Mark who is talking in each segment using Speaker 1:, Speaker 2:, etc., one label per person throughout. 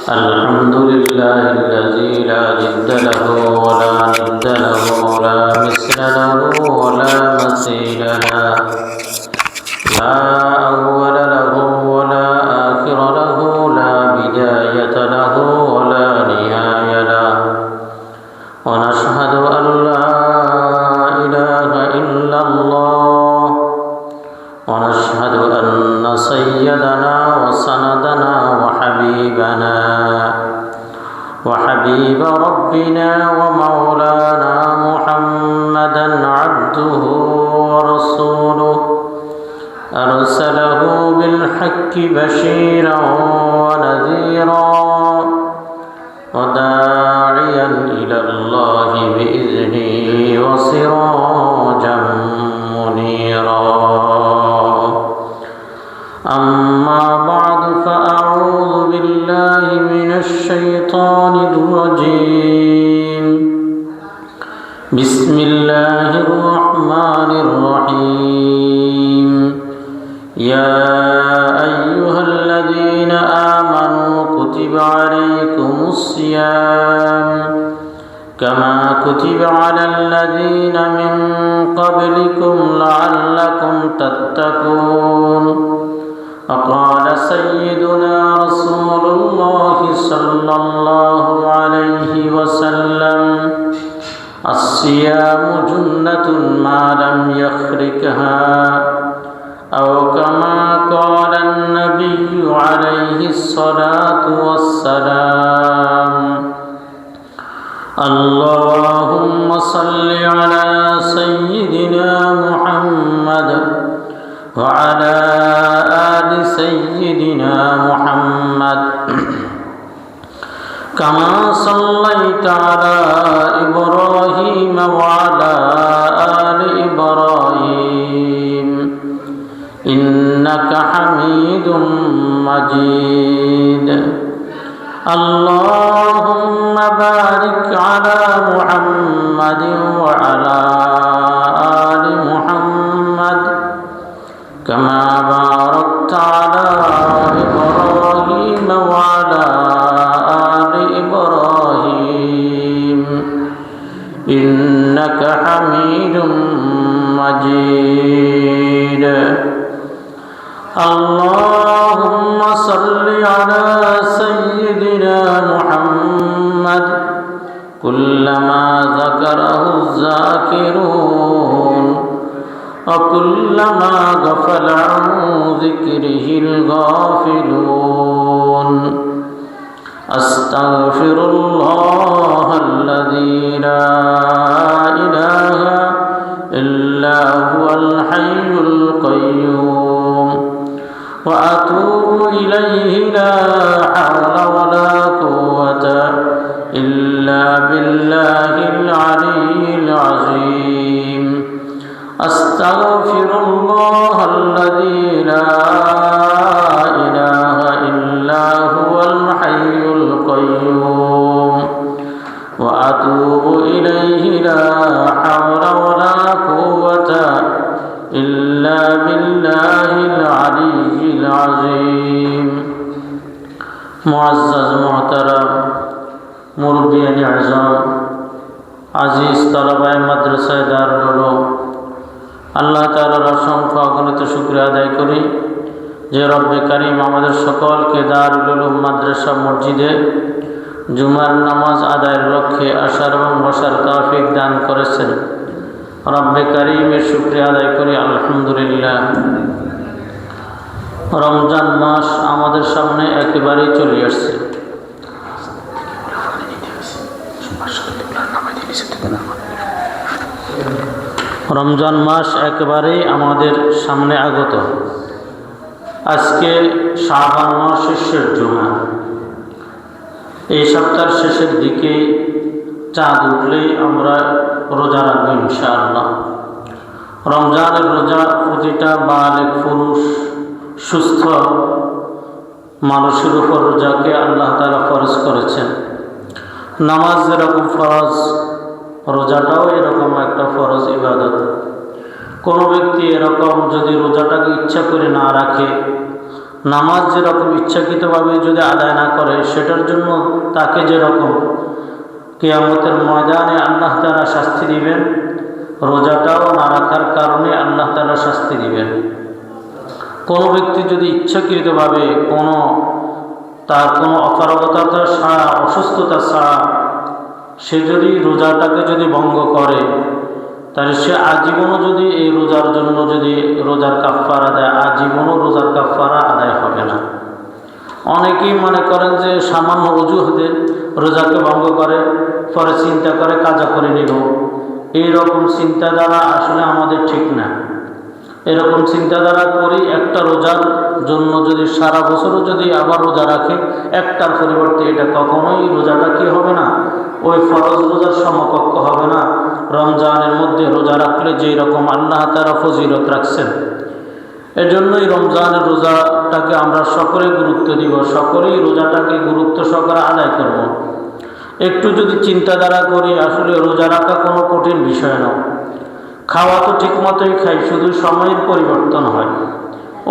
Speaker 1: الحمد لله الذي لا جد له ولا ند له ولا مثل له ولا مثيل له، لا أول له ولا آخر له، لا بداية له ولا نهاية له. ونشهد أن لا إله إلا الله، ونشهد أن سيدنا وسندنا وحبيب ربنا ومولانا محمدا عبده ورسوله، أرسله بالحق بشيرا ونذيرا وداعيا إلى الله بإذنه وسراجا منيرا. أما بعد، فأعوذ بالله من الشيطان الرجيم. بسم الله الرحمن الرحيم. يا أيها الذين آمنوا كتب عليكم الصيام كما كتب على الذين من قبلكم لعلكم تتقون. وقال سيدنا رسول الله صلى الله عليه وسلم: الصيام جنة ما لم يخرقها، أو كما قال النبي عليه الصلاة والسلام. اللهم صل على سيدنا محمد وعلى آل سيدنا محمد كما صليت على إبراهيم وعلى آل إبراهيم إنك حميد مجيد. اللهم بارك على محمد وعلى آل محمد كما باركت على إبراهيم وعلى آل إبراهيم إنك حميد مجيد. اللهم صل على سيدنا محمد كلما ذكره الذاكرون وكلما غفل عن ذكره الغافلون. أستغفر الله الذي لا إله إلا هو الحي القيوم، وأتوب إليه لا حول ولا قوة إلا بالله العلي العظيم. أستغفر الله الذي لا إله إلا هو الحي القيوم، وأتوب إليه لا حول ولا قوة إلا بالله العلي العظيم. معزز محترم মুরব্বিয়ান আযম, আজিজ তালাবায়ে মাদ্রাসায়ে দারুল উলুম, আল্লাহ তাআলার অসংখ্য অগণিত শুকরিয়া আদায় করি যে রব্বে কারীম আমাদের সকলকে দারুল উলুম মাদ্রাসা মসজিদে জুমার নামাজ আদায়ের লক্ষ্যে আসার এবং বসার তৌফিক দান করেছেন। রব্বে কারীমের শুকরিয়া আদায় করি আলহামদুলিল্লাহ। রমজান মাস আমাদের সামনে একেবারেই চলে আসছে। রমজান মাস একেবারেই আমাদের সামনে আগত। আজকে শাবান মাসের শেষ জুমা। এই সপ্তাহের শেষের দিকে চাঁদ উঠলেই আমরা রোজা রাখবো ইনশাআল্লাহ। রমজানের রোজা প্রতিটা বালেগ পুরুষ সুস্থ মানুষের উপর রোজাকে আল্লাহ তাআলা ফরজ করেছেন। নামাজ যেরকম ফরজ, রোজাটাও এরকম একটা ফরজ ইবাদত। কোনো ব্যক্তি এরকম যদি রোজাটাকে ইচ্ছা করে না রাখে নামাজ যেরকম ইচ্ছাকৃতভাবে যদি আদায় না করে, সেটার জন্য তাকে যেরকম কিয়ামতের ময়দানে আল্লাহ তাআলা শাস্তি দিবেন, রোজাটাও না রাখার কারণে আল্লাহ তাআলা শাস্তি দিবেন। কোনো ব্যক্তি যদি ইচ্ছাকৃতভাবে তার কোনো অপারগতা ছাড়া, অসুস্থতা ছাড়া সে যদি রোজাটাকে যদি ভঙ্গ করে, তাহলে সে আজীবনও যদি এই রোজার জন্য যদি রোজার কাফারা দেয়, আজীবনও রোজার কাফারা আদায় হবে না। অনেকেই মনে করেন যে সামান্য অজুহাতে রোজাকে ভঙ্গ করে, পরে চিন্তা করে কাজা করে নিব। এইরকম চিন্তাধারা আসলে আমাদের ঠিক না। এরকম চিন্তাধারা করি একটা রোজার জন্য যদি সারা বছরও যদি আবার রোজা রাখে, একটার পরিবর্তে এটা কখনোই রোজাটা কি হবে না, ওই ফরজ রোজার সমকক্ষ হবে না। রমজানের মধ্যে রোজা রাখলে যেই রকম আল্লাহ তাআলা ফজিলত রাখছেন, এজন্যই রমজানের রোজাটাকে আমরা সকলেই গুরুত্ব দিব, সকলেই রোজাটাকে গুরুত্ব সহকারে আদায় করব। একটু যদি চিন্তাধারা করি, আসলে রোজা রাখা কোনো কঠিন বিষয় নয়। খাওয়া তো ঠিক মতোই খাই, শুধু সময়ের পরিবর্তন হয়।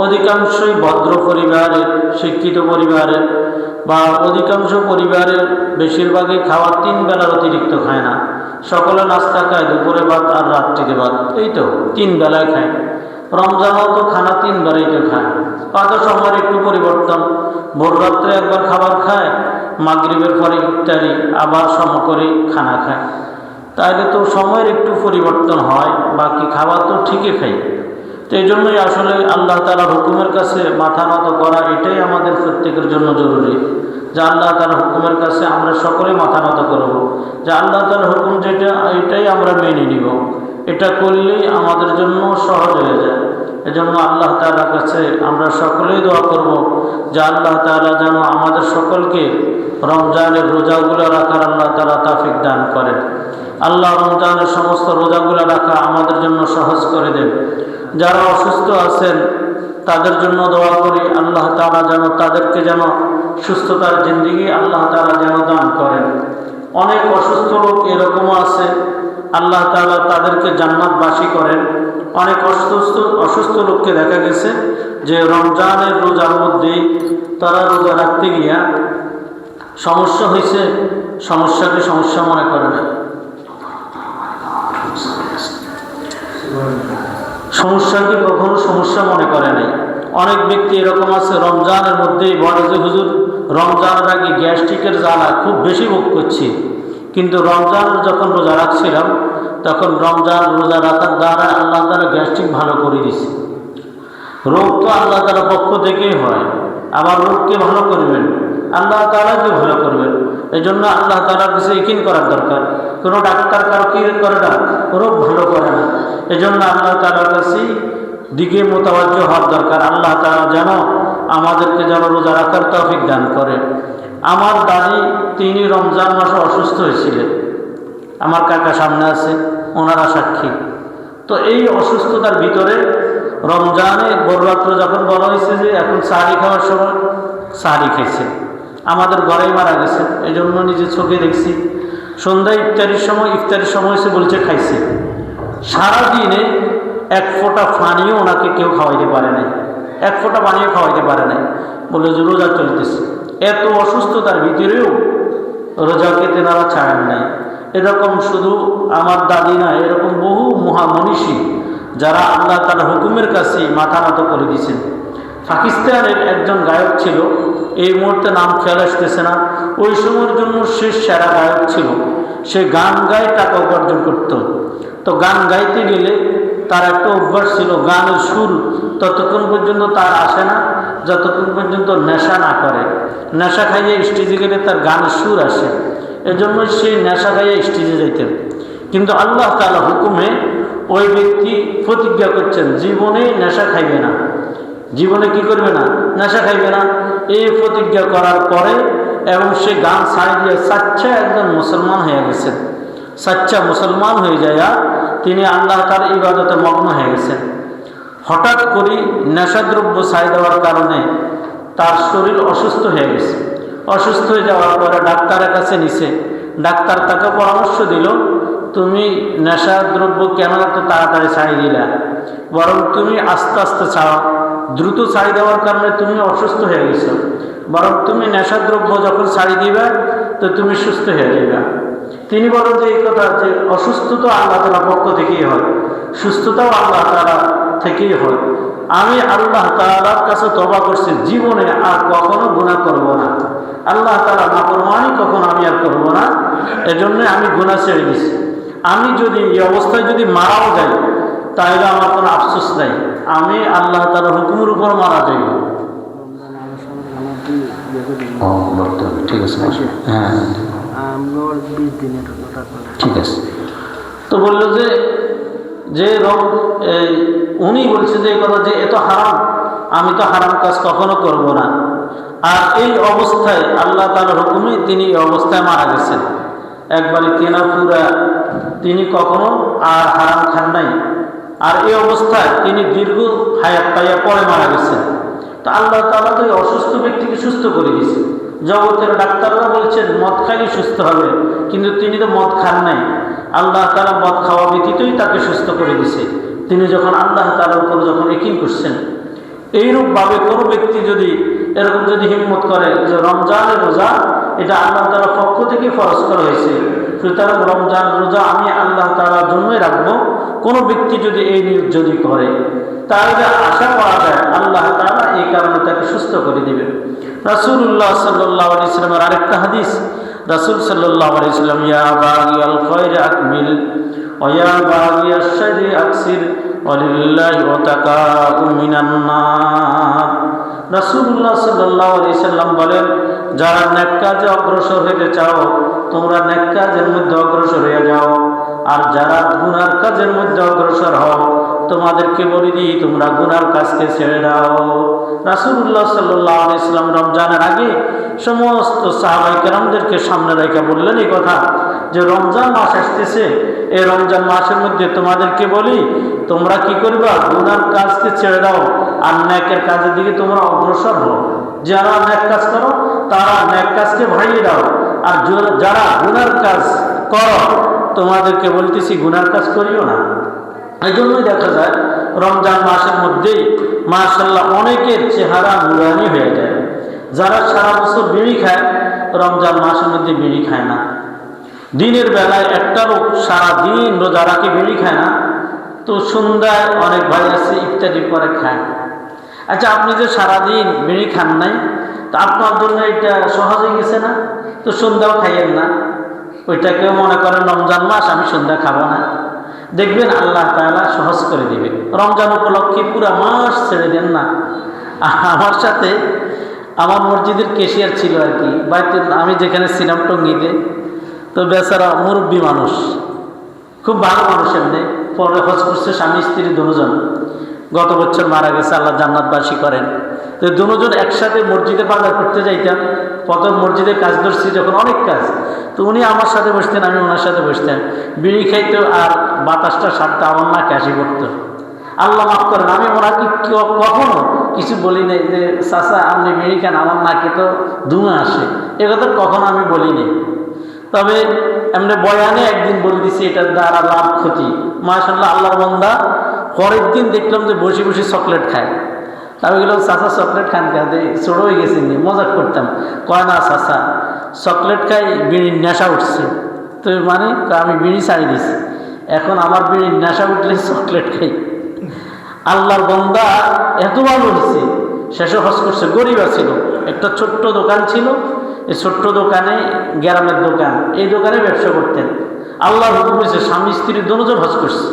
Speaker 1: অধিকাংশই ভদ্র পরিবারের, শিক্ষিত পরিবারের বা অধিকাংশ পরিবারের বেশিরভাগই খাওয়া 3 বেলার অতিরিক্ত খায় না। সকলে নাস্তা খায়, দুপুরে ভাত আর রাত্রিতে ভাত, এই তো 3 বেলায় খায়। রমজানও তো খানা 3 বেলাই তো খায়, হয়তো সময়ের একটু পরিবর্তন। ভোর রাত্রে একবার খাবার খায়, মাগরিবের পরে ইফতারি, আবার সম করে খানা খায়। তাহলে তো সময়ের একটু পরিবর্তন হয়, বাকি খাবার তো ঠিকই খাই। তো এই জন্যই আসলে আল্লাহ তাআলার হুকুমের কাছে মাথা নত করা, এটাই আমাদের প্রত্যেকের জন্য জরুরি। যে আল্লাহ তাআলার হুকুমের কাছে আমরা সকলে মাথা নত করব, যে আল্লাহ তাআলার হুকুম যেটা, এটাই আমরা মেনে নিব। এটা করলেই আমাদের জন্য সহজ হয়ে যায়। এজন্য আল্লাহ তাআলার কাছে আমরা সকলেই দোয়া করব যে আল্লাহ তাআলা যেন আমাদের সকলকে রমজানের রোজাগুলো রাখার আল্লাহ তাআলা তৌফিক দান করেন। আল্লাহ রমজানের সমস্ত রোজাগুলো রাখা আমাদের জন্য সহজ করে দেন। যারা অসুস্থ আছেন তাদের জন্য দোয়া করি, আল্লাহ তাআলা যেন তাদেরকে যেন সুস্থতার জিন্দেগি আল্লাহ তাআলা যেন দান করেন। অনেক অসুস্থ লোক এরকমও আছে, আল্লাহ তাআলা তাদেরকে জান্নাতবাসী করেন। অনেক অসুস্থ লোককে দেখা গেছে যে রমজানের রোজার মধ্যেই তারা রোজা রাখতে গিয়া সমস্যা হয়েছে, সমস্যাকে সমস্যা মনে করে না, সমস্যাকে কখনো সমস্যা মনে করে নাই। অনেক ব্যক্তি এরকম আছে রমজানের মধ্যেই বলে যে হুজুর রমজানের আগে গ্যাস্ট্রিকের জ্বালা খুব বেশি ভোগ করছি, কিন্তু রমজানের যখন রোজা রাখছিলাম তখন রমজান রোজা রাখার দ্বারা আল্লাহ তাআলা গ্যাস্ট্রিক ভালো করে দিছে। রোগ তো আল্লাহ তাআলার পক্ষ থেকেই হয়, আবার রোগকে ভালো করবেন আল্লাহ তাআলাকে ভালো করবেন। এই জন্য আল্লাহ তাআলার কাছে ইকিন করার দরকার। কোনো ডাক্তার কারো কি করে না, রোগ ভালো করে না। এই জন্য আল্লাহ তাআলার কাছে দিকে মোতাবাজ্জ হওয়ার দরকার। আল্লাহ তাআলা যেন আমাদেরকে যেন রোজা রাখার তৌফিক দান করে। আমার দাদি, তিনি রমজান মাসে অসুস্থ হয়েছিলেন, আমার কাকা সামনে আছে, ওনারা সাক্ষী। তো এই অসুস্থতার ভিতরে রমজানে ভোররাত্র যখন বলা হয়েছে যে এখন সাহারি খাওয়ার সময়, সাহারি খেয়েছে, আমাদের ঘরেই মারা গেছে, এই জন্য নিজে চোখে দেখছি। সন্ধ্যায় ইফতারির সময় এসে বলছে খাইছে। সারাদিনে 1 ফোঁটা পানিও ওনাকে কেউ খাওয়াইতে পারে নাই, 1 ফোঁটা পানিও খাওয়াইতে পারে নাই, বলে যে রোজা চলতেছে। এত অসুস্থতার ভিতরেও রোজাকে তেনারা ছাড়েন নাই। এরকম শুধু আমার দাদি না, এরকম বহু মহামনীষী যারা আল্লাহ তাআলার হুকুমের কাছে মাথা নত করে দিয়েছেন। পাকিস্তানের একজন গায়ক ছিল, এই মুহূর্তে নাম খেয়াল আসতেছে না, ওই সময়ের জন্য সে সেরা গায়ক ছিল। সে গান গায়ে টাকা উপার্জন করত। তো গান গাইতে গেলে তার একটা অভ্যাস ছিল, গানের সুর ততক্ষণ পর্যন্ত তার আসে না যতক্ষণ পর্যন্ত নেশা না করে। নেশা খাইয়ে স্টেজে গেলে তার গানের সুর আসে, এজন্য সে নেশা খাইয়ে স্টেজে যাইতেন। কিন্তু আল্লাহ তাআলা হুকুমে ওই ব্যক্তি প্রতিজ্ঞা করছেন জীবনে নেশা খাইবে না, জীবনে কি করবে না, নেশা খাইবে না। এই প্রতিজ্ঞা করার পরে এবং সে গান ছাড়ি দিয়ে সাচ্চা একজন মুসলমান হয়ে গেছেন। সাচ্চা মুসলমান হয়ে যায় তিনি আল্লাহ তাআলার ইবাদতে মগ্ন হয়ে গেছেন। হঠাৎ করে নেশাদ্রব্য ছাড়ি দেওয়ার কারণে তার শরীর অসুস্থ হয়ে গেছে। অসুস্থ হয়ে যাওয়ার পরে ডাক্তারের কাছে নিছে। ডাক্তার তাকে পরামর্শ দিল, তুমি নেশাদ্রব্য কেন এত তাড়াতাড়ি ছাড়িয়ে দিলা, বরং তুমি আস্তে আস্তে ছাড়ো, দ্রুত ছাড়ি দেওয়ার কারণে তুমি অসুস্থ হয়ে গেছো, বরং তুমি নেশাদ্রব্য যখন ছাড়ি দিবা তো তুমি সুস্থ হয়ে যাবে। তিনি বলেন যে এই কথা যে অসুস্থ তো আল্লাহ তাআলার পক্ষ থেকেই হয়, সুস্থতাও আল্লাহ তাআলা থেকেই হয়। আমি আল্লাহ তাআলার কাছে তওবা করছি, জীবনে আর কখনো গুনাহ করব না, আল্লাহ তাআলা নাফরমানি কখনো আমি আর করব না, এজন্য আমি গুনাহ ছেড়ে দিছি। আমি যদি এই অবস্থায় যদি মারাও যাই তাহলে আমার কোনো আফসোস নাই, আমি আল্লাহ তাআলার হুকুমের উপর মারা যাইব। ঠিক আছে, হ্যাঁ ঠিক আছে। তো বললো যে উনি বলছে যে এই কথা যে এত হারাম, আমি তো হারাম কাজ কখনো করব না। আর এই অবস্থায় আল্লাহ তাআলার হুকুমে তিনি এই অবস্থায় মারা গেছেন, একবারে কেনা পুরা, তিনি কখনো আর হারাম খান নাই। আর এই অবস্থায় তিনি দীর্ঘ হায়াত পাইয়া পরে মারা গেছেন। তো আল্লাহ তাআলা তো এই অসুস্থ ব্যক্তিকে সুস্থ করে দিয়েছে। জগতের ডাক্তাররা বলছেন মদ খাইলে সুস্থ হবে, কিন্তু তিনি তো মদ খান নাই, আল্লাহ তাআলা মদ খাওয়া ব্যতীতই তাকে সুস্থ করে দিয়েছে। তিনি যখন আল্লাহ তাআলার উপর যখন ইয়াকিন করছেন, এইরূপভাবে কোনো ব্যক্তি যদি এরকম যদি হিম্মত করে যে রমজানের রোজা এটা আল্লাহ তাআলার পক্ষ থেকে ফরজ করা হয়েছে, সুতরাং রমজান রোজা আমি আল্লাহ তাআলার জন্যই রাখবো, কোনো ব্যক্তি যদি এই নিয়ত যদি করে তাহলে আশা করা যায় আল্লাহ তাআলা এই কারণে তাকে সুস্থ করে দিবেন। রাসূলুল্লাহ সাল্লাল্লাহু আলাইহি ওয়াসাল্লামের আরেকটা হাদিস, রাসূল সাল্লাল্লাহু আলাইহি ওয়াসাল্লাম ইয়া বাগিয়াল খায়রি আকমিল ওয়া ইয়া বাগিয়াশ শাররি আকসির ওয়ালিল্লাহি ওয়াতাকাউ মিনান নার। রাসূলুল্লাহ সাল্লাল্লাহু আলাইহি ওয়াসাল্লাম বলেন, যারা নেক কাজে অগ্রসর হতে চাও তোমরা নেক কাজের মধ্যে অগ্রসর হয়ে যাও, আর যারা গুনার কাজের মধ্যে অগ্রসর হও তোমাদেরকে বলে দিই তোমরা গুনার কাজকে ছেড়ে দাও। রাসূলুল্লাহ সাল্লাল্লাহু আলাইহি ওয়াসাল্লাম রমজানের আগে সমস্ত সাহাবায়ে কেরামদেরকে সামনে রেখে বললেন এই কথা যে রমজান মাস আসতেছে, এই রমজান মাসের মধ্যে তোমাদেরকে বলি তোমরা কি করবা, গুনার কাজকে ছেড়ে দাও আর নেকের কাজের দিকে তোমরা অগ্রসর হও। যারা নেক কাজ করো তারা নেক কাজকে বাড়িয়ে দাও, আর যারা গুনার কাজ করো তোমাদেরকে বলতেছি গুনার কাজ করিও না। এই জন্যই দেখা যায় রমজান মাসের মধ্যেই মাশাআল্লাহ অনেকের চেহারা নুরানি হয়ে যায়। যারা সারা বছর বিড়ি খায় রমজান মাসের মধ্যে বিড়ি খায় না, দিনের বেলায় একটা লোক সারাদিন রোজা রাখে বিড়ি খায় না, তো সন্ধ্যায় অনেক ভাই আছে ইফতারি করে খায়। আচ্ছা আপনি যে সারাদিন বিড়ি খান নাই, তো আপনার জন্য এটা সহজ হয়ে গেছে না, তো সন্ধ্যাও খাইয়েন না, ওইটাকেও মনে করেন রমজান মাস আমি সন্ধ্যা খাবো না, দেখবেন আল্লাহ তাআলা সহজ করে দিবে। রমজান উপলক্ষে পুরো মাস ছেড়ে দেন না। আমার সাথে আমার মসজিদের ক্যাশিয়ার ছিল আর কি, আমি যেখানে ছিলাম টঙ্গীতে, তো বেচারা মুরব্বী মানুষ, খুব ভালো মানুষ, এমনি পরে হজ করছে স্বামী স্ত্রী দুজন, গত বছর মারা গেছে, আল্লাহ জান্নাতবাসী করেন। তো দুজন একসাথে মসজিদে বাজার করতে যাইতাম, প্রথম মসজিদের কাজ ধরছি যখন অনেক কাজ, তো উনি আমার সাথে বসতেন আমি ওনার সাথে বসতেন, বিড়ি খাইতো আর বাতাসটা সারটা আমার নাকে আসি পড়তো। আল্লাহ মাফ করেন, আমি ওনাকে কখনো কিছু বলি নাই যে চাচা আপনি বিড়ি খান, আমার নাকে তো ধুঁয়া আসে, এ কথা কখনো আমি বলিনি। তবে এমনি বয়ানে একদিন বলে দিছি এটার দ্বারা লাভ ক্ষতি। মাশাআল্লাহ আল্লাহর বান্দা পরের দিন দেখলাম যে বসে বসে চকলেট খায়। আমি গেলাম চাচা চকলেট খান খাতে ছোট হয়ে গেছি, মজা করতাম, কয় না চাচা চকলেট খাই বিড়ির নেশা উঠছে। তো মানে আমি বিড়ি ছাড়ি দিছি, এখন আমার বিড়ির নেশা উঠলে চকলেট খাই। আল্লাহর বান্দা এত ভালো হয়েছে, শেষে হজ করছে, গরিব ছিল, একটা ছোট্ট দোকান ছিল, এই ছোট্ট দোকানে গ্রামের দোকান, এই দোকানে ব্যবসা করতেন। আল্লাহর হুকুম হয়েছে স্বামী স্ত্রী দুজন হজ করছে।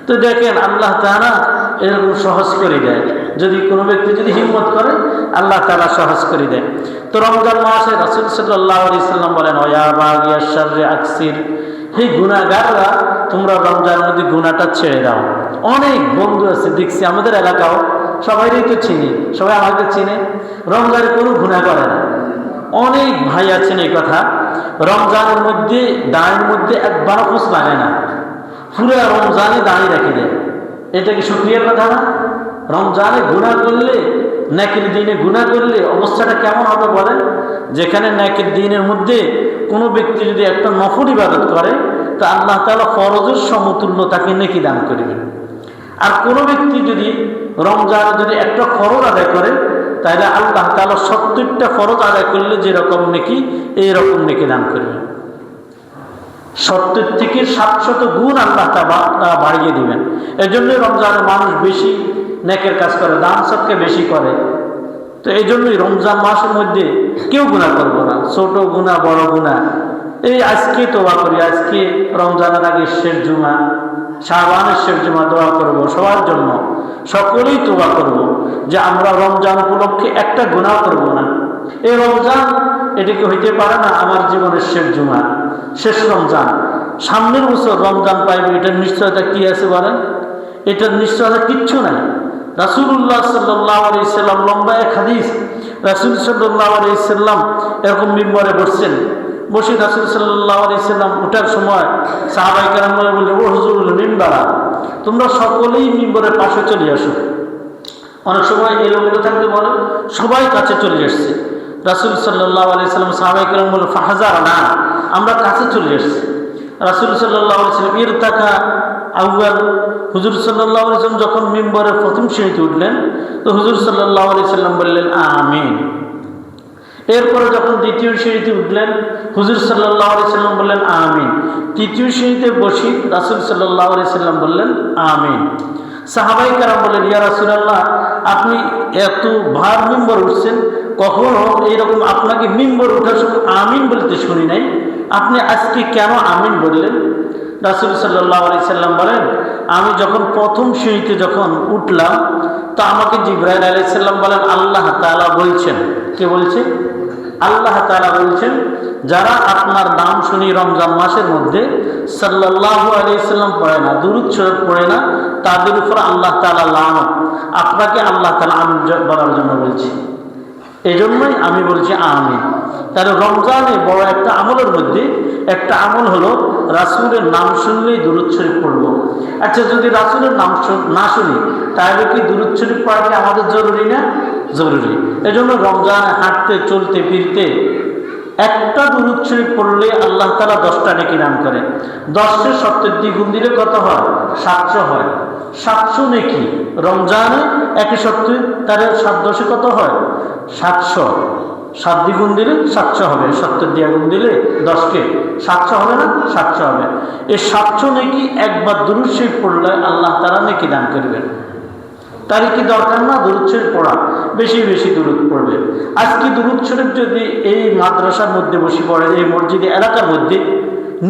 Speaker 1: তো দেখেন আল্লাহ তাআলা এরকম সহজ করে দেয়, যদি কোনো ব্যক্তি যদি হিম্মত করে আল্লাহ তাআলা সহজ করে দেয়। তো রমজান মাসে রাসূল সাল্লাল্লাহু আলাইহি ওয়াসাল্লাম বলেন ওয়া বাগিয়াশ শাররি আকসির, হে গুনাহগাররা তোমরা রমজানের মধ্যে গুনাহটা ছেড়ে দাও। অনেক বন্ধু আছে দেখছি আমাদের এলাকাও, সবাইই তো চিনি, সবাই আমাকে চিনে, রমজানে কোনো গুনাহ করে না। অনেক ভাই আছেন এই কথা, রমজানের মধ্যে দাঁড়ের মধ্যে একবারও খোঁজ লাগে না, পুরো রমজানে দাঁড়িয়ে রেখে দেয়। এটা কি শুকরিয়ার কথা না? রমজানে গুনাহ করলে, নেকির দিনে গুনাহ করলে অবস্থাটা কেমন হবে বলেন? যেখানে নেকির দিনের মধ্যে কোনো ব্যক্তি যদি একটা নফল ইবাদত করে তা আল্লাহ তাআলা ফরজের সমতুল্য তাকে নেকি দান করবেন। আর কোনো ব্যক্তি যদি রমজানে যদি একটা ফরজ আদায় করে তাহলে আল্লাহ তাআলা 70টা ফরজ আদায় করলে যেরকম নেকি এইরকম নেকি দান করবেন। 70 থেকে 700 গুণ আল্লাহ তাআলা বাড়িয়ে দিবেন। এজন্য রমজানে মানুষ বেশি নেকের কাজ করে, দান সদকা বেশি করে। তো এই জন্যই রমজান মাসের মধ্যে কেউ গুনাহ করবো না, ছোট গুনাহ বড় গুনাহ। এই আজকে তোবা করি, আজকে রমজানের আগে শেষ জুমা, শাবানের শেষ জুমা দোয়া করব সবার জন্য, সকলেই তোবা করব যে আমরা রমজান উপলক্ষে একটা গুনাহ করব না। এই রমজান এটাকে হইতে পারে না আমার জীবনের শেষ জুমা, শেষ রমজান। সামনের বছর রমজান পাইবে, এটার নিশ্চয়তা কি আছে বলেন? এটার নিশ্চয়তা কিচ্ছু নাই। রাসূলুল্লাহ সাল্লাল্লাহু আলাইহি সাল্লাম, লম্বা এক হাদিস, রাসূল সাল্লাল্লাহু আলাইহি সাল্লাম এরকম মিম্বরে বসছেন, বসে রাসূল সাল্লাল্লাহু আলাইহি সাল্লাম ওঠার সময় সাহাবায়ে কেরাম বললেন, ও হুজুরুল মিম্বারা, তোমরা সকলেই মিম্বরের পাশে চলে আসো। অনেক সময় এলোমেলো থাকতে বলে, সবাই কাছে চলে আসছে। রাসূল সাল্লাল্লাহু আলাইহি সাল্লাম সাহাবায়ে কেরাম বললেন, ফাহাজারনা, আমরা কাছে চলে আসছি। রাসূল সাল্লাল্লাহু আলাইহি সাল্লাম ইরতাকা আউয়াল, হুজুর সাল্লাল্লাহু আলাইহি সাল্লাম যখন মিম্বরের প্রথম সিঁড়িতে উঠলেন তো হুজুর সাল্লাল্লাহু আলাইহি সাল্লাম বললেন আমিন। এরপরে যখন দ্বিতীয় সিঁড়িতে উঠলেন হুজুর সাল্লাল্লাহু আলাইহি সাল্লাম বললেন আমিন। তৃতীয় সিঁড়িতে বসি রাসূল সাল্লাল্লাহু আলাইহি সাল্লাম বললেন আমিন। সাহাবায়ে কেরাম বললেন, ইয়া রাসূলুল্লাহ, আপনি এত ভার মিম্বর উঠছেন, কখনো এইরকম আপনাকে মিম্বর ওঠার সময় আমিন বলতে শুনি নাই, আপনি আজকে কেন আমিন বললেন? রাসূল সাল্লাল্লাহু আলাইহি সাল্লাম বলেন, আমি যখন প্রথম সিঁড়িতে যখন উঠলাম তো আমাকে জিবরাইল আলাইহিস সালাম বলেন, আল্লাহ তাআলা বলছেন, কে বলছে? আল্লাহ তাআলা বলছেন, যারা আপনার নাম শুনি রমজান মাসের মধ্যে সাল্লাল্লাহু আলাইহি সাল্লাম পড়ে না, দুরূদ শরীফ পড়ে না, তাদের উপর আল্লাহ তাআলা লানত। আপনাকে আল্লাহ তাআলা আমিন বলার জন্য বলছি, এই জন্যই আমি বলছি আমিন। তাহলে রমজানে বড় একটা আমলের মধ্যে একটা আমল হলো রাসূলের নাম শুনলেই দুরূদ শরীফ পড়ব। আচ্ছা, যদি রাসূলের নাম না শুনি তাহলে কি দুরূদ শরীফ পড়া কি আমাদের জরুরি না? জরুরি। এজন্য রমজানে হাঁটতে চলতে ফিরতে একটা দুরূদ শরীফ পড়লে আল্লাহ তাআলা 10টা নেকি দান করে। 10 এর 70 দ্বিগুণ দিলে কত হয়? 700 হয়। 700 নেকি রমজানে 170, তার 7 কত হয়? 700। 7 দ্বিগুণ দিলে 700 হবে, 70 দ্বিগুণ দিলে 10কে 700 হবে না? 700 হবে। এই 700 নেকি একবার দুরূদ শরীফ পড়লে আল্লাহ তাআলা নেকি দান করবেন। তার কি দরকার না দুরূদ শরীফ পড়া? বেশি বেশি দুরূদ পড়বে। আজকে দুরূদ শরীফ যদি এই মাদ্রাসার মধ্যে বসে পড়ে, এই মসজিদে এলাকার মধ্যে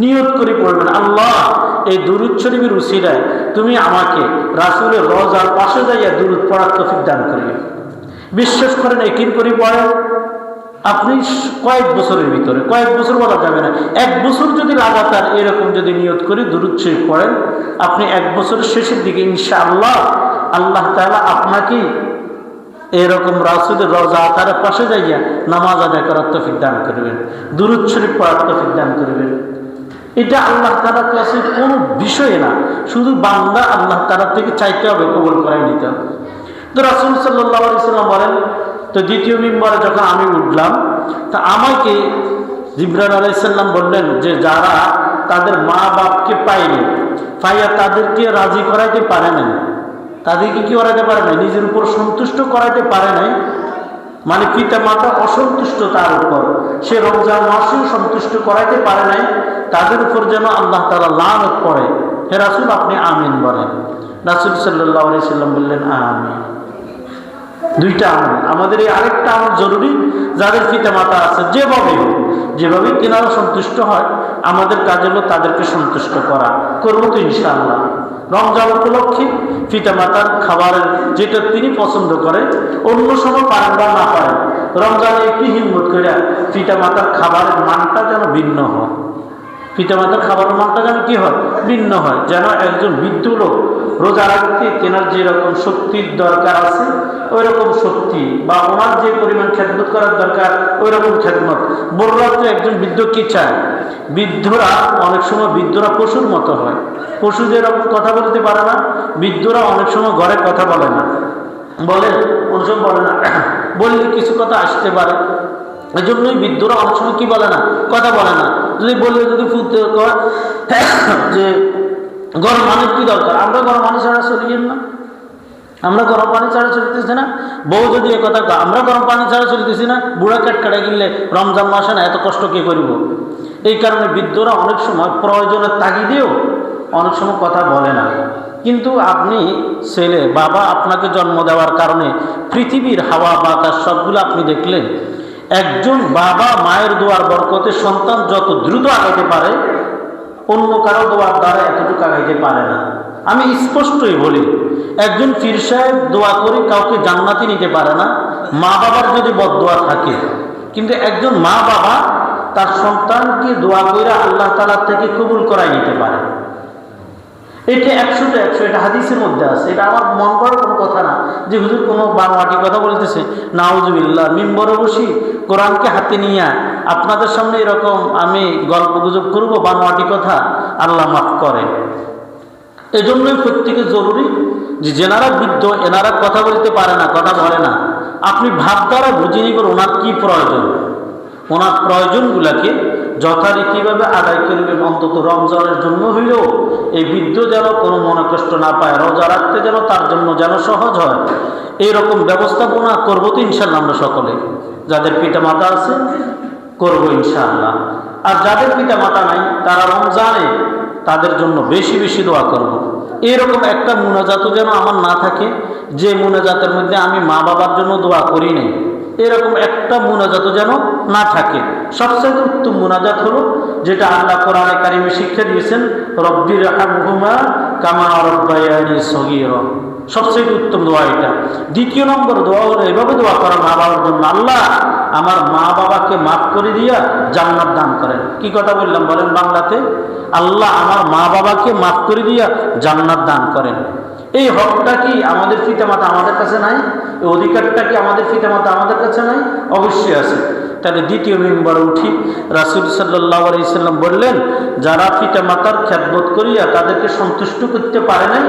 Speaker 1: নিয়ত করে পড়বেন, আল্লাহ এই দুরূদ শরীফের উসিলায় তুমি আমাকে রাসূলের রওজার পাশে যাইয়া দুরূদ পড়ার তৌফিক দান করবে। বিশ্বাস করেন, একদিন করে পড়েন, আপনি কয়েক বছরের ভিতরে, কয়েক বছর বলা যাবে না, 1 বছর যদি লাগাতার এরকম যদি নিয়ত করে দুরূদ শরীফ পড়েন, আপনি 1 বছরের শেষের দিকে ইনশাআল্লাহ আল্লাহ তাআলা আপনাকে এরকম রাসূলের রওজা আতারের পাশে যাইয়া নামাজ আদায় করার তৌফিক দান করবেন, দুরূদ শরীফ পড়ার তৌফিক দান করবেন। এটা আল্লাহ তাআলার কাছে কোনো বিষয় না, শুধু বান্দা আল্লাহ তাআলার থেকে চাইতে হবে, কবুল করাই নিতে হবে। তো রাসূল সাল্লাল্লাহু আলাইহি সাল্লাম বলেন, তো দ্বিতীয় মিম্বরে যখন আমি উঠলাম তা আমাকে জিবরাইল আলাইহিস সালাম বললেন যে যারা তাদের মা বাপকে পায়নি, পাইয়া তাদেরকে রাজি করাইতে পারে নাই, তাদেরকে কি করাইতে পারে নাই? নিজের উপর সন্তুষ্ট করাইতে পারে নাই, মানে পিতা মাতা অসন্তুষ্ট তার উপর, সে রমজান মাসেও সন্তুষ্ট করাইতে পারে নাই, তাদের উপর যেন আল্লাহ তাআলা লানত পড়ে। হে রাসূল, আপনি আমিন বলেন। রাসূল সাল্লাল্লাহু আলাইহি সাল্লাম বললেন আমিন। 2টা আমল। আমাদের এই আরেকটা আমল জরুরি, যাদের পিতা মাতা আছে যেভাবে তেনারা সন্তুষ্ট হয়, আমাদের কাজ হলো তাদেরকে সন্তুষ্ট করা। করবো তো ইনশাআল্লাহ। রমজান উপলক্ষে পিতা মাতার খাবারের যেটা তিনি পছন্দ করে, অন্য সময় পারেন বা না পারেন, রমজানে একটি হিম্মত করে পিতা মাতার খাবারের মানটা যেন ভিন্ন হয়, পিতা মাতার খাবারের মানটা যেন কি হয়? ভিন্ন হয়। যেন একজন বৃদ্ধ লোক রোজা রাখতে তেনার যেরকম শক্তির দরকার আছে ওই রকম শক্তি, বা ওনার যে পরিমাণ খেদমত করার দরকার ওই রকম খেদমত। বড়রা তো একজন বৃদ্ধ কি চায়? বৃদ্ধরা অনেক সময় পশুর মতো হয়, পশু যেরকম কথা বলতে পারে না, বৃদ্ধরা অনেক সময় ঘরে কথা বলে না, বলে অনেক সময় বলে না, বললে কিছু কথা আসতে পারে। এই জন্যই বৃদ্ধরা অনেক সময় কি বলে না? কথা বলে না। যদি বললে যদি ফুটতে যে ঘর মানুষ কি দরকার, আমরা ঘর মানুষ ছাড়া চলি না, আমরা গরম পানি ছাড়া চলতেছি না। বউ যদি একথা আমরা গরম পানি ছাড়া চলতেছি না, বুড়া কাটকাটা গিলে রমজান মাসে না এত কষ্ট কে করিব। এই কারণে বৃদ্ধরা অনেক সময় প্রয়োজনের তাগিদেও অনেক সময় কথা বলে না। কিন্তু আপনি ছেলে বাবা আপনাকে জন্ম দেওয়ার কারণে পৃথিবীর হাওয়া বাতাস সবগুলো আপনি দেখলেন। একজন বাবা মায়ের দোয়ার বরকতে সন্তান যত দ্রুত আগাইতে পারে, অন্য কারো দোয়ার দ্বারা এতটুকু আগাইতে পারে না। আমি স্পষ্টই বলি, একজন পীর সাহেব দোয়া করে কাউকে জান্নাতি নিতে পারে না, মা বাবার যদি বদদোয়া থাকে। কিন্তু একজন মা বাবা তার সন্তানকে দোয়া করে আল্লাহ তাআলা থেকে কবুল করাই নিতে পারে। এটা 100তে 100, এটা হাদিসের মধ্যে আছে। এটা আমার মন করার কোনো কথা না যে হুজুর কোনো বানোয়াটি কথা বলতেছে। নাউজুবিল্লাহ, মিম্বরে বসি কোরআনকে হাতে নিয়ে আপনাদের সামনে এরকম আমি গল্প গুজব করবো বানোয়াটি কথা, আল্লাহ মাফ করে। এজন্যই প্রত্যেকে জরুরি যে যেনারা বৃদ্ধ এনারা কথা বলতে পারে না, কথা বলে না, আপনি ভাব দ্বারা বুঝে নিবেন ওনার কি প্রয়োজন। ওনার প্রয়োজনগুলাকে যথারীতিভাবে আদায় করবেন। অন্তত রমজানের জন্য হইলেও এই বৃদ্ধ যেন কোনো মনে কষ্ট না পায়, রোজা রাখতে যেন তার জন্য যেন সহজ হয়, এইরকম ব্যবস্থাপনা করবো তো ইনশাল্লাহ আমরা সকলে। যাদের পিতা মাতা আছে করবো ইনশাআল্লাহ, আর যাদের পিতা মাতা নাই তারা রমজানে তাদের জন্য বেশি বেশি দোয়া করব। এরকম একটা মুনাজাতও যেন আমার না থাকে যে মুনাজাতের মধ্যে আমি মা বাবার জন্য দোয়া করি নাই, এরকম একটা মুনাজাতও যেন না থাকে। সবচেয়ে উত্তম মুনাজাত হলো যেটা আল্লাহ কোরআনে কারিমে শিক্ষা দিয়েছেন, রব্বির রহমহুমা কামা রব্বায়ানি সগীরা। সবচেয়ে উত্তম দোয়া এটা। দ্বিতীয় নম্বর দোয়া হলো এভাবে দোয়া করা মা বাবার জন্য, আল্লাহ আমার মা বাবাকে মাফ করে দিয়া জান্নাত দান করেন। কি কথা বললাম বলেন বাংলাতে? আল্লাহ আমার মা বাবাকে মাফ করে দিয়া জান্নাত দান করেন। এই হকটা কি আমাদের পিতামাতা আমাদের কাছে নাই? এই অধিকারটা কি আমাদের পিতামাতা আমাদের কাছে নাই? অবশ্যই আছে। তাহলে দ্বিতীয় মিম্বরে উঠি, রাসূল সাল্লাল্লাহু আলাইহি সাল্লাম বললেন, যারা পিতামাতার খেদমত করিয়া তাদেরকে সন্তুষ্ট করতে পারে নাই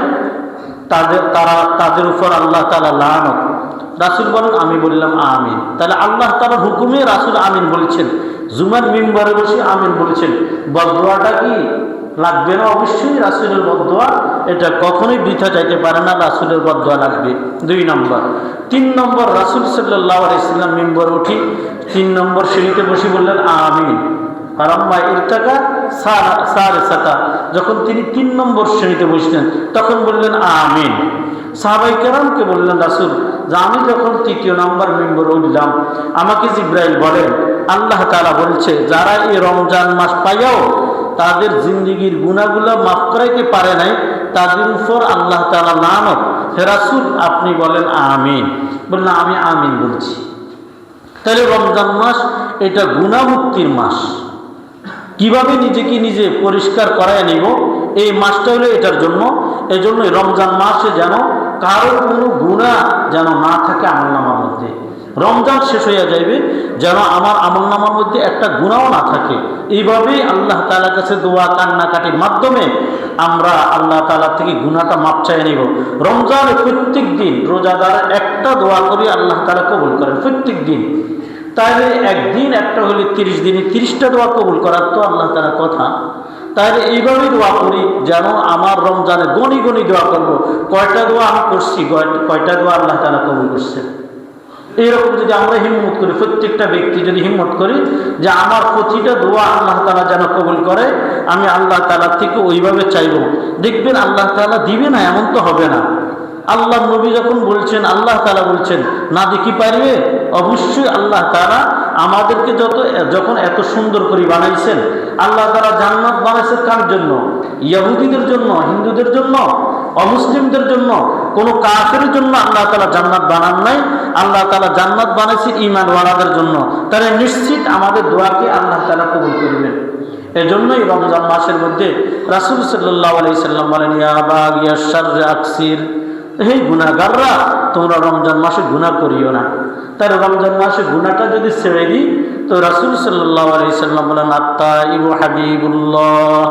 Speaker 1: তাদের উপর আল্লাহ তাআলা লানত। রাসূল বলেন, আমি বললাম আমিন। তাহলে আল্লাহ তাআলার হুকুমে রাসূল আমিন বলেছেন, জুমার মিম্বরে বসে আমিন বলেছেন। বদদোয়াটা কি লাগবে না? অবশ্যই রাসূলের বদদোয়া এটা কখনোই বৃথা যাইতে পারে না, রাসূলের বদদোয়া লাগবে। 2 নম্বর। 3 নম্বর, রাসূল সাল্লাল্লাহু আলাইহি সাল্লাম মিম্বরে উঠি 3 নম্বর সিঁড়িতে বসে বললেন আমিন। ফারাম্মা ইরতাকা সারিসাতা, যখন তিনি 3 নম্বর শ্রেণীতে বসলেন তখন বললেন আমিন। সাহাবায়ে কেরামকে বললেন রাসূল যে আমি যখন 3 নম্বর মিম্বরে উঠলাম আমাকে জিবরাইল বলেন আল্লাহ তাআলা বলছে যারা এই রমজান মাস পাইয়াও তাদের জিন্দেগির গুনাহগুলো মাফ করাইতে পারে নাই তাদের উপর আল্লাহ তাআলা লানত। হে রাসূল আপনি বলেন আমিন। বললেন আমি আমিন বলছি। তাহলে রমজান মাস এটা গুনাহ মুক্তির মাস। কিভাবে নিজেকে নিজে পরিষ্কার করায় নিব এই মাসটা হলো এটার জন্য। এজন্যই রমজান মাসে যেন কারোর কোনো গুনাহ যেন না থাকে আমলনামার মধ্যে। রমজান শেষ হইয়া যাইবে যেন আমার আমলনামার মধ্যে একটা গুনাহও না থাকে। এইভাবেই আল্লাহ তাআলার কাছে দোয়া কান্নাকাটির মাধ্যমে আমরা আল্লাহ তাআলার থেকে গুনাহটা মাপ চাই নিব। রমজানে প্রত্যেক দিন রোজাদার একটা দোয়া করি আল্লাহ তাআলা কবুল করেন প্রত্যেক দিন। তাহলে একদিন একটা হলে 30 দিনে 30টা দোয়া কবুল করার তো আল্লাহ তাআলার কথা। তাহলে এইভাবেই দোয়া করি যেন আমার রমজানে গনি গনি দোয়া করব কয়টা দোয়া আমি করছি, কয়টা দোয়া আল্লাহ তাআলা কবুল করছেন। এইরকম যদি আমরা হিম্মত করি, প্রত্যেকটা ব্যক্তি যদি হিম্মত করি যে আমার প্রতিটা দোয়া আল্লাহ তাআলা যেন কবুল করে, আমি আল্লাহ তাআলার থেকে ওইভাবে চাইব, দেখবেন আল্লাহ তাআলা দিবে না এমন তো হবে না। আল্লাহ নবী যখন বলছেন আল্লাহ তাআলা বলছেন না দেখি পারবে, অবশ্যই আল্লাহ তাআলা আমাদেরকে যখন এত সুন্দর করে বানাইছেন, আল্লাহ তাআলা জান্নাত বানাইছেন কার জন্য? ইহুদিদের জন্য, হিন্দুদের জন্য, অমুসলিমদের জন্য, কোনো কাফেরের জন্য আল্লাহ তাআলা জান্নাত বানান নাই। আল্লাহ তাআলা জান্নাত বানাইছে ঈমানওয়ালাদের জন্য। তাহলে নিশ্চিত আমাদের দোয়াকে আল্লাহ তাআলা কবুল করবেন। এজন্যই রমজান মাসের মধ্যে রাসূল সাল্লাল্লাহু আলাইহি সাল্লাম বলেন ইয়া বাগিয়াশ শাররি আকসির, হে গুনাহগাররা তোমরা রমজান মাসে গুনাহ করিও না। তার রমজান মাসে গুনাহটা যদি ছেড়ে দিই তো রাসূল সাল্লাল্লাহু আলাইহি সাল্লাম বলেন আত-তাইবু হাবিবুল্লাহ,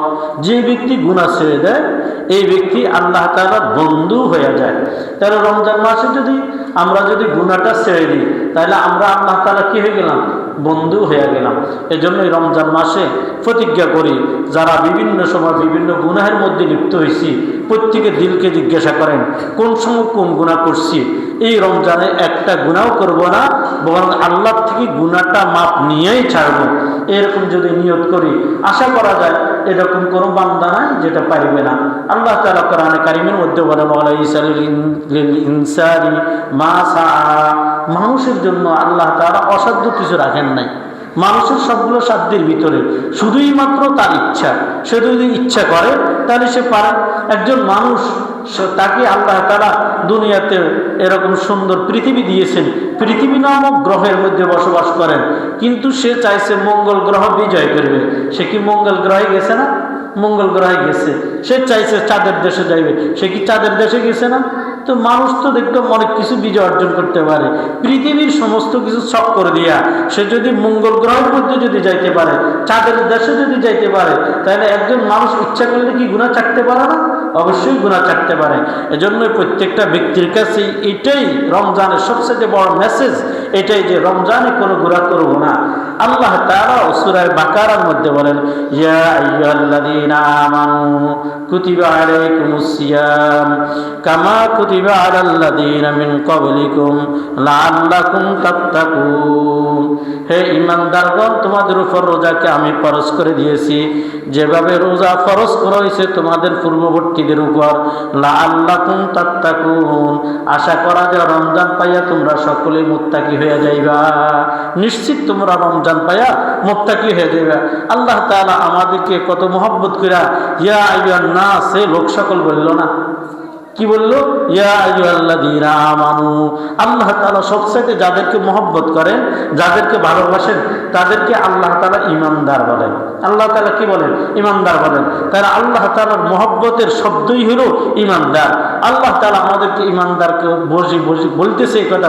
Speaker 1: যে ব্যক্তি গুনাহ ছেড়ে দেয় এই ব্যক্তি আল্লাহ তাআলার বন্ধু হয়ে যায়। তাহলে রমজান মাসে আমরা যদি গুনাহটা ছেড়ে দিই তাহলে আমরা আল্লাহ তাআলা কি হয়ে গেলাম? বন্ধু হয়ে গেলাম। এজন্যই রমজান মাসে প্রতিজ্ঞা করি, যারা বিভিন্ন সময় বিভিন্ন গুনাহের মধ্যে লিপ্ত হয়েছি প্রত্যেকে দিলকে জিজ্ঞাসা করেন কোন সময় কোন গুনাহ করছি। এই রমজানে একটা গুনাহও করব না, বরং আল্লাহ থেকে গুনাহটা মাপ নিয়েই ছাড়বো। এরকম যদি নিয়ত করি আশা করা যায় এরকম কোনো বান্দা নাই যেটা পারবে না। আল্লাহ তাআলা কোরআনে কারীমের মধ্যে বলেন ওয়ালাইসা লিল ইনসানি মা সাআ, মানুষের জন্য আল্লাহ তাআলা অসাধ্য কিছু রাখেন নাই। মানুষের সবগুলো সাধ্যের ভিতরে, শুধুই মাত্র তার ইচ্ছা। সে যদি ইচ্ছা করে তাহলে সে পারে। একজন মানুষ তাকে আল্লাহ তাআলা দুনিয়াতে এরকম সুন্দর পৃথিবী দিয়েছেন, পৃথিবী নামক গ্রহের মধ্যে বসবাস করেন, কিন্তু সে চাইছে মঙ্গল গ্রহ বিজয় করবে। সে কি মঙ্গল গ্রহে গেছে না? মঙ্গল গ্রহে গেছে। সে চাইছে চাঁদের দেশে যাইবে, সে কি চাঁদের দেশে গেছে না? তো মানুষ তো দেখলাম অনেক কিছু বিজয় অর্জন করতে পারে, পৃথিবীর সমস্ত কিছু সব করে দিয়া সে যদি মঙ্গল গ্রহের মধ্যে যদি যাইতে পারে, চাঁদের দেশে যদি যাইতে পারে, তাহলে একজন মানুষ ইচ্ছা করলে কি গুনাহ চাকতে পারে না? অবশ্যই গুনাহ চাকতে পারে। এজন্য প্রত্যেকটা ব্যক্তির কাছে এটাই রমজানের সবচেয়ে বড় মেসেজ, এটাই যে রমজানে কোনো গুনাহ করব না। আল্লাহ তাআলা সূরা বাকারার মধ্যে বলেন ইয়া আইয়ুহাল্লাযীনা আমানু কুতিবা আলাইকুমুস সিয়াম কামা কুতিবা আলাল্লাযীনা মিন ক্বাবলিকুম লাআল্লাকুম তাত্তাকুন। হে ঈমানদারগণ, তোমাদের উপর রোজাকে আমি ফরজ করে দিয়েছি যেভাবে রোজা ফরজ করা হয়েছে তোমাদের পূর্ববর্তীদের উপর। লাআল্লাকুম তাত্তাকুন, আশা করা যায় রমজান পাইয়া তোমরা সকলেই মুত্তাকি হয়ে যাইবা। নিশ্চিত তোমরা রমজান পাইয়া মুত্তাকি হয়ে যাইবা। আল্লাহ তাআলা আমাদেরকে কত মহব্বত কইরা ইয়া আইয়ুহান নাস, এই লোক সকল বলল না, কি বললো? ইয়া আইয়ুহাল্লাযীনা আমানু। আল্লাহ তাআলা সবচেয়ে যাদেরকে মহব্বত করেন, যাদেরকে ভালোবাসেন, তাদেরকে আল্লাহ তাআলা ঈমানদার বলেন। আল্লাহ তাআলা কি বলেন? ঈমানদার বলেন। তারা আল্লাহ তাআলার মহব্বতের শব্দই হলো ঈমানদার। আল্লাহ তাআলা আমাদেরকে ঈমানদারকে বলতেছে, এই কথা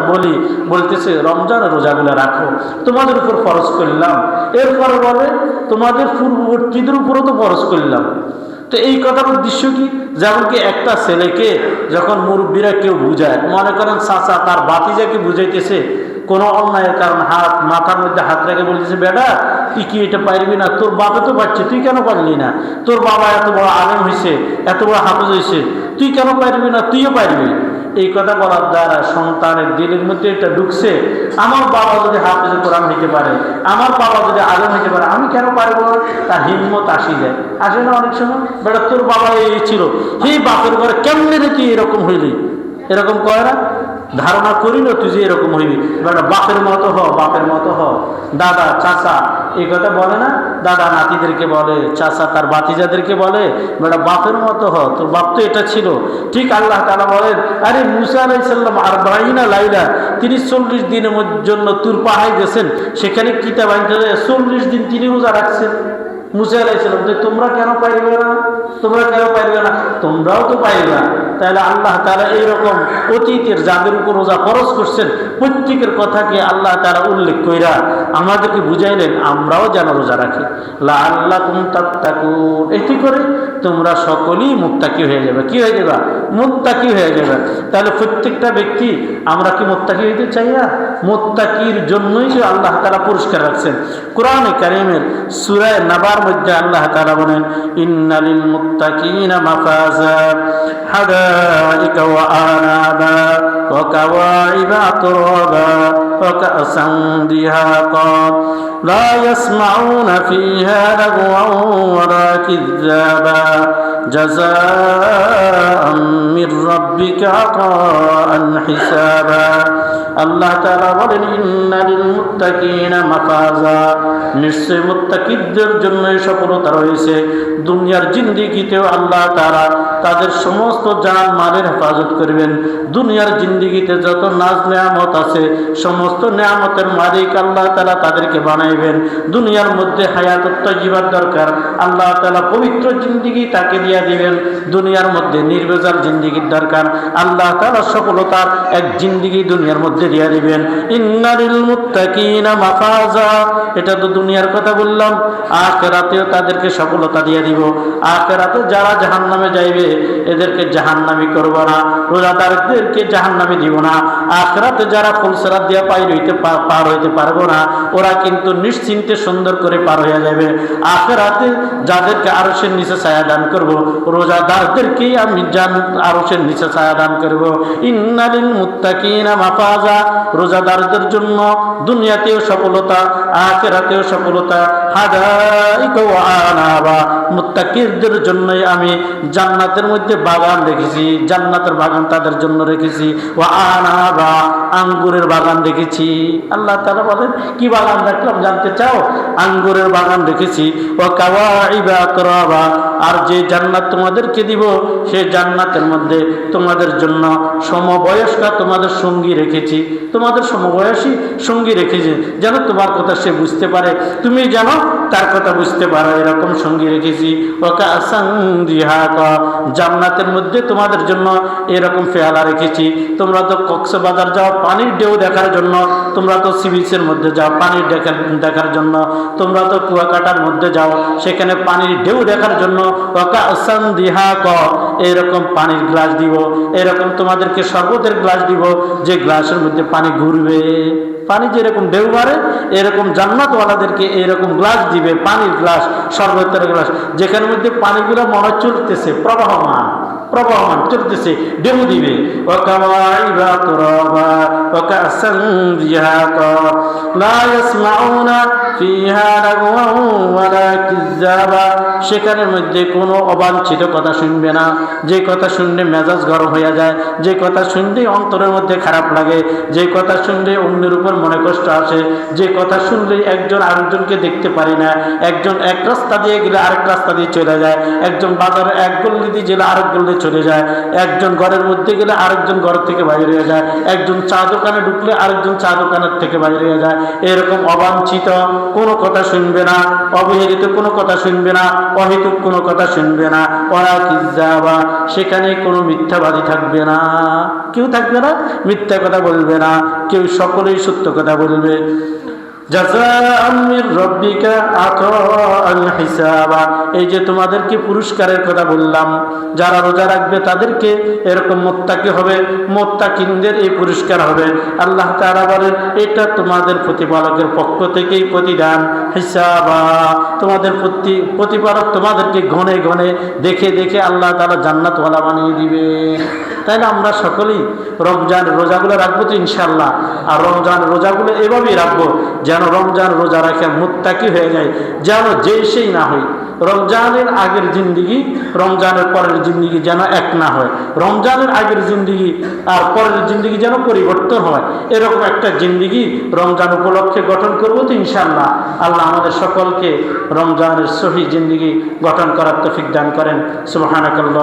Speaker 1: বলতেছে রমজানের রোজাগুলো রাখো, তোমাদের উপর ফরজ করলাম। এরপরে বলে তোমাদের পূর্ববর্তীদের উপরও তো ফরজ করলাম। তো এই কথার উদ্দেশ্য কি? যেমন কি একটা ছেলেকে যখন মুরব্বীরা কেউ বুঝায়, মনে করেন চাচা তার ভাতিজাকে বুঝাইতেছে কোনো অন্যায়ের কারণ, মাথার মধ্যে হাত রেখে বলতেছে বেটা তুই কি এটা পারবি না? তোর বাবা তো পারছে, তুই কেন পারলি না? তোর বাবা এত বড় আলেম হয়েছে, এত বড় হাফেজ হয়েছে, তুই কেন পারবি না? তুইও পারবি। এই কথা বলার দ্বারা সন্তানের দিলের মধ্যে এটা ঢুকছে, আমার বাবা যদি হাফেজে কোরআন হইতে পারে, আমার বাবা যদি আলেম হইতে পারে, আমি কেন পারবো না? তার হিম্মত আসে না অনেক সময়। বেটা তোর বাবা এই ছিল, সেই বাপের ঘরে কেমনে রে তুই এরকম হইলি? এরকম করে না? ধারণা করি না তুই যে এরকম হইবি। বেটা বাপের মতো হ। দাদা চাচা এই কথা বলে না? দাদা নাতিদেরকে বলে, চাচা তার ভাতিজাদেরকে বলে বেটা বাপের মতো হ, তোর বাপ তো এটা ছিল। ঠিক আল্লাহ তাআলা বলেন আরে মুসা আলাইহিস সালাম 40 লাইলা, তিনি 40 দিনের জন্য তুর পাহাড়ে গেছেন, সেখানে কিতাব আনতে 40 দিন তিনি রোজা রাখছেন। মুসা আলাইহিস সালাম তোমরা কেন পারবে না? তোমরাও তো পারবে না। তাহলে আল্লাহ তাআলা এইরকম অতীতের যাদের উপর রোজা ফরজ করছেন প্রত্যেকের কথাকে আল্লাহ তাআলা উল্লেখ কইরা আমাদেরকে বুঝাইলেন আমরাও যেন রোজা রাখি। লাআল্লাকুম তাত্তাকুন, এতে করে তোমরা সকলেই মুত্তাকি হয়ে যাবে। কি হয়ে যাবে? মুত্তাকি হয়ে যাবে। তাহলে প্রত্যেকটা ব্যক্তি আমরা কি মুত্তাকি হইতে চাই না? মুত্তাকির জন্যই যে আল্লাহ তাআলা পুরস্কার রাখছেন। কোরআনে কারীমের সূরা নাবার মধ্যে আল্লাহ তাআলা বলেন ইন্নালিল মুত্তাকিনা মাফাজা হাদাইকা ওয়া আনাবা ওয়া কাওয়াইবা আতরাবা ওয়া কাসান দিহাকা লা ইয়াসমাউনা ফিহা লাগওয়ান ওয়ালা কিযাবা জাযাআন মির রাব্বিকা আতাআন হিসাবা। আল্লাহ তাআলা বলেন ইন্নালিল মুত্তাকিনা মাফাজা, নিশ্চয় মুত্তাকিদের জন্য সফলতা রয়েছে। দুনিয়ার জিন্দেগিতেও আল্লাহ তাআলা তাদের সমস্ত জান মালের হেফাজত করবেন। দুনিয়ার জিন্দেগিতে যত নাজ নেয়ামত আছে সমস্ত নেয়ামতের মালিক আল্লাহ তাআলা তাদেরকে বানাইবেন। দুনিয়ার মধ্যে হায়াতুত তাইয়্যিবার দরকার, আল্লাহ তাআলা পবিত্র জিন্দেগি তাকে দিয়ে দিবেন। দুনিয়ার মধ্যে নির্ভেজাল জিন্দেগির দরকার, আল্লাহ তাআলা সফলতার এক জিন্দেগি দুনিয়ার মধ্যে মধ্যে দিয়ে দিবেন। ইন্নালিল মুত্তাকিনা মাফাজা, এটা তো দুনিয়ার কথা বললাম, আখিরাতেও তাদেরকে সফলতা দিয়ে দিব। আখিরাতে যারা জাহান্নামে যাইবে এদেরকে জাহান্নামী করব না, রোজাদারদেরকে জাহান্নামে দিব না। আখিরাতে যারা ফুলসরাত দিয়া পার হইতে পারবো না, ওরা কিন্তু নিশ্চিন্তে সুন্দর করে পার হয়ে যাবে। আখিরাতে যাদেরকে আরশের নিচে ছায়া দান করব, রোজাদারদেরকেই আমি আরশের নিচে ছায়া দান করব। ইন্নালিল মুত্তাকিনা মাফাজা, রোজাদারদের জন্য দুনিয়াতেও সফলতা, আখিরাতেও সফলতা। হাদাইকা ওয়া আনাবা, মুত্তাকিদের জন্যই আমি জান্নাতের মধ্যে বাগান রেখেছি, জান্নাতের বাগান তাদের জন্য রেখেছি। ওয়া আনাবা, আঙ্গুরের বাগান রেখেছি। আল্লাহ তাআলা বলেন, কি বাগান রাখলাম জানতে চাও? আঙ্গুরের বাগান রেখেছি। ওয়া কাওয়াইবা আতরাবা, আর যে জান্নাত তোমাদেরকে দিব সেই জান্নাতের মধ্যে তোমাদের জন্য সমবয়স্কা তোমাদের সঙ্গী রেখেছি, তোমাদের সমবয়সী সঙ্গী রেখেছি, যেন তোমার কথা সে বুঝতে পারে, তুমি যেন তার কথা বুঝতে পারো, এরকম সঙ্গী রেখেছি। ওয়াকাসান দিহাকা, জান্নাতের মধ্যে তোমাদের জন্য এরকম পেয়ালা রেখেছি। তোমরা তো কক্সবাজার যাও পানির ঢেউ দেখার জন্য, তোমরা তো সি বিচের মধ্যে যাও পানির দেখার জন্য, তোমরা তো কুয়াকাটার মধ্যে যাও সেখানে পানির ঢেউ দেখার জন্য। ওয়াকাসান দিহাকা, এরকম পানির গ্লাস দিব, এরকম তোমাদেরকে শরবতের গ্লাস দিব, যে গ্লাসের মধ্যে পানি ঘুরবে, পানি যেরকম ঢেউ মারে এরকম জান্নাতওয়ালাদেরকে এরকম গ্লাস দিবে, পানির গ্লাস, শরবতের গ্লাস, যেখানের মধ্যে পানিগুলো মনে চলতেছে, প্রবাহমান প্রবাহমান চলতেছে, ঢেউ দিবে। ওয়াকাওয়াইবা তুরাবা ওয়াকাসান দিহাকা লা ইয়াসমাউনা ফিহা লাগওয়ান ওয়ালা কিযাবা, সেখানের মধ্যে কোনো অবাঞ্ছিত কথা শুনবে না, যে কথা শুনলে মেজাজ গরম হয়ে যায়, যে কথা শুনলে অন্তরের মধ্যে খারাপ লাগে, যে কথা শুনলে অন্যের উপর মনে কষ্ট আসে, যে কথা শুনলে একজন আরেকজনকে দেখতে পারি না, একজন এক রাস্তা দিয়ে গেলে আরেক রাস্তা দিয়ে চলে যায়, একজন বাজারে এক গল্লি দিয়ে গেলে আরেক গল্লি চলে যায়, একজন ঘরের মধ্যে গেলে আরেকজন ঘর থেকে বাইরে হয়ে যায়, একজন চা দোকানে ঢুকলে আরেকজন চা দোকানের থেকে বাইরে হয়ে যায়। এরকম অবাঞ্ছিত কোনো কথা শুনবে না, অবহেলিত কোনো কথা শুনবে না, অহেতুক কোনো কথা শুনবে না। ওরা কিযাবা, সেখানে কোনো মিথ্যাবাদী থাকবে না, কেউ থাকবে না, মিথ্যা কথা বলবে না, কেউ সকলেই সত্য কথা বলবে। জাযাআম মির রাব্বিকা আতাআন হিসাবা, এই যে তোমাদেরকে পুরস্কারের কথা বললাম, যারা রোজা রাখবে তাদেরকে এরকম মুত্তাকি হবে, মুত্তাকিনদের এই পুরস্কার হবে। আল্লাহ তাআলা বলেন, এটা তোমাদের প্রতিপালকের পক্ষ থেকেই প্রতিদান। হিসাবা, তোমাদের প্রতিপালক তোমাদেরকে ঘনে ঘনে দেখে দেখে আল্লাহ তাআলা জান্নাতওয়ালা বানিয়ে দিবে। তাইলে আমরা সকলেই রমজান রোজাগুলো রাখবো তো ইনশাআল্লাহ, আর রমজান রোজাগুলো এভাবেই রাখবো যেন রমজান রোজা রাখে মুত্তাকি হয়ে যায়, যেন যেই সেই না হয়। রমজানের আগের জিন্দিগি রমজানের পরের জিন্দিগি যেন এক না হয়, রমজানের আগের জিন্দিগি আর পরের জিন্দিগি যেন পরিবর্তন হয়, এরকম একটা জিন্দিগি রমজান উপলক্ষে গঠন করবো তো ইনশাআল্লাহ। আল্লাহ আমাদের সকলকে রমজানের সহি জিন্দিগি গঠন করার তৌফিক দান করেন। সুবহানাকাল্লাহ।